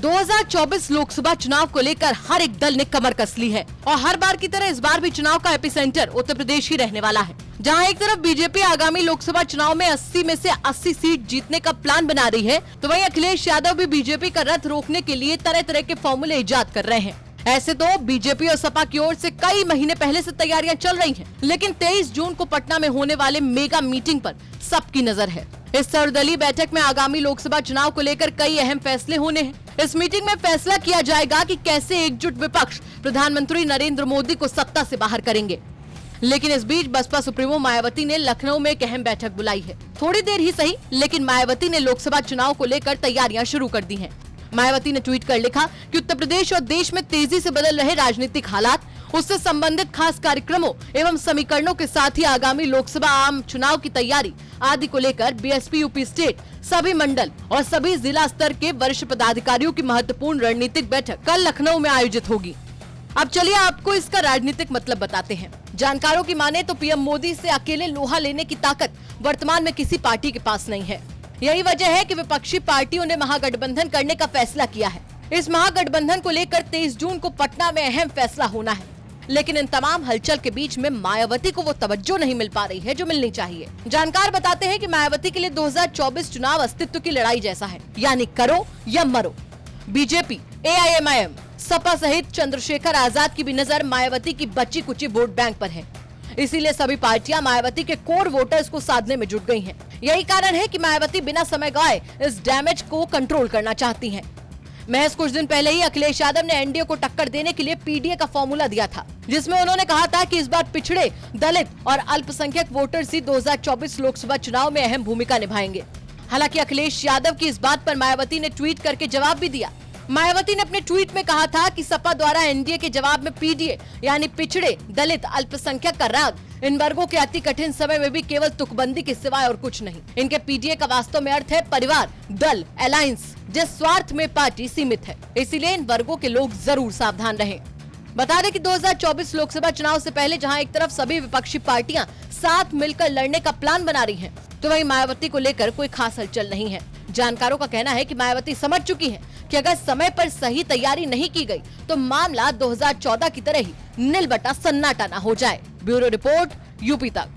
2024 लोकसभा चुनाव को लेकर हर एक दल ने कमर कस ली है और हर बार की तरह इस बार भी चुनाव का एपिसेंटर उत्तर प्रदेश ही रहने वाला है। जहां एक तरफ बीजेपी आगामी लोकसभा चुनाव में 80 में से 80 सीट जीतने का प्लान बना रही है, तो वहीं अखिलेश यादव भी बीजेपी का रथ रोकने के लिए तरह तरह के फॉर्मूले इजाद कर रहे हैं। ऐसे तो बीजेपी और सपा की ओर से कई महीने पहले से तैयारियां चल रही हैं, लेकिन 23 जून को पटना में होने वाले मेगा मीटिंग पर सबकी नजर है। इस सर्वदलीय बैठक में आगामी लोकसभा चुनाव को लेकर कई अहम फैसले होने हैं। इस मीटिंग में फैसला किया जाएगा कि कैसे एकजुट विपक्ष प्रधानमंत्री नरेंद्र मोदी को सत्ता से बाहर करेंगे। लेकिन इस बीच बसपा सुप्रीमो मायावती ने लखनऊ में एक अहम बैठक बुलाई है। थोड़ी देर ही सही, लेकिन मायावती ने लोकसभा चुनाव को लेकर तैयारियां शुरू कर दी हैं। मायावती ने ट्वीट कर लिखा कि उत्तर प्रदेश और देश में तेजी से बदल रहे राजनीतिक हालात, उससे संबंधित खास कार्यक्रमों एवं समीकरणों के साथ ही आगामी लोकसभा आम चुनाव की तैयारी आदि को लेकर बीएसपी यूपी स्टेट, सभी मंडल और सभी जिला स्तर के वरिष्ठ पदाधिकारियों की महत्वपूर्ण रणनीतिक बैठक कल लखनऊ में आयोजित होगी। अब चलिए आपको इसका राजनीतिक मतलब बताते हैं। जानकारों की माने तो पीएम मोदी से अकेले लोहा लेने की ताकत वर्तमान में किसी पार्टी के पास नहीं है। यही वजह है कि विपक्षी पार्टियों ने महागठबंधन करने का फैसला किया है। इस महागठबंधन को लेकर 23 जून को पटना में अहम फैसला होना है, लेकिन इन तमाम हलचल के बीच में मायावती को वो तवज्जो नहीं मिल पा रही है जो मिलनी चाहिए। जानकार बताते हैं कि मायावती के लिए 2024 चुनाव अस्तित्व की लड़ाई जैसा है, यानी करो या मरो। बीजेपी, एआईएमआईएम, सपा सहित चंद्रशेखर आजाद की भी नजर मायावती की बची कुची वोट बैंक पर है। इसीलिए सभी पार्टियां मायावती के कोर वोटर्स को साधने में जुट गई हैं। यही कारण है कि मायावती बिना समय गवाए इस डैमेज को कंट्रोल करना चाहती हैं। महज कुछ दिन पहले ही अखिलेश यादव ने एनडीए को टक्कर देने के लिए पीडीए का फॉर्मूला दिया था, जिसमें उन्होंने कहा था कि इस बार पिछड़े, दलित और अल्पसंख्यक वोटर्स ही 2024 लोकसभा चुनाव में अहम भूमिका निभाएंगे। हालांकि अखिलेश यादव की इस बात पर मायावती ने ट्वीट करके जवाब भी दिया। मायावती ने अपने ट्वीट में कहा था कि सपा द्वारा एनडीए के जवाब में पीडीए यानी पिछड़े, दलित, अल्पसंख्यक का राग इन वर्गों के अति कठिन समय में भी केवल तुकबंदी के सिवाय और कुछ नहीं। इनके पीडीए का वास्तव में अर्थ है परिवार, दल, अलायंस, जिस स्वार्थ में पार्टी सीमित है। इसीलिए इन वर्गों के लोग जरूर सावधान रहें। बता दें कि 2024 लोकसभा चुनाव से पहले जहां एक तरफ सभी विपक्षी पार्टियां साथ मिलकर लड़ने का प्लान बना रही हैं, तो वहीं मायावती को लेकर कोई खास हलचल नहीं है। जानकारों का कहना है कि मायावती समझ चुकी है कि अगर समय पर सही तैयारी नहीं की गई तो मामला 2014 की तरह ही नील बटा सन्नाटा ना हो जाए। ब्यूरो रिपोर्ट, यूपी तक।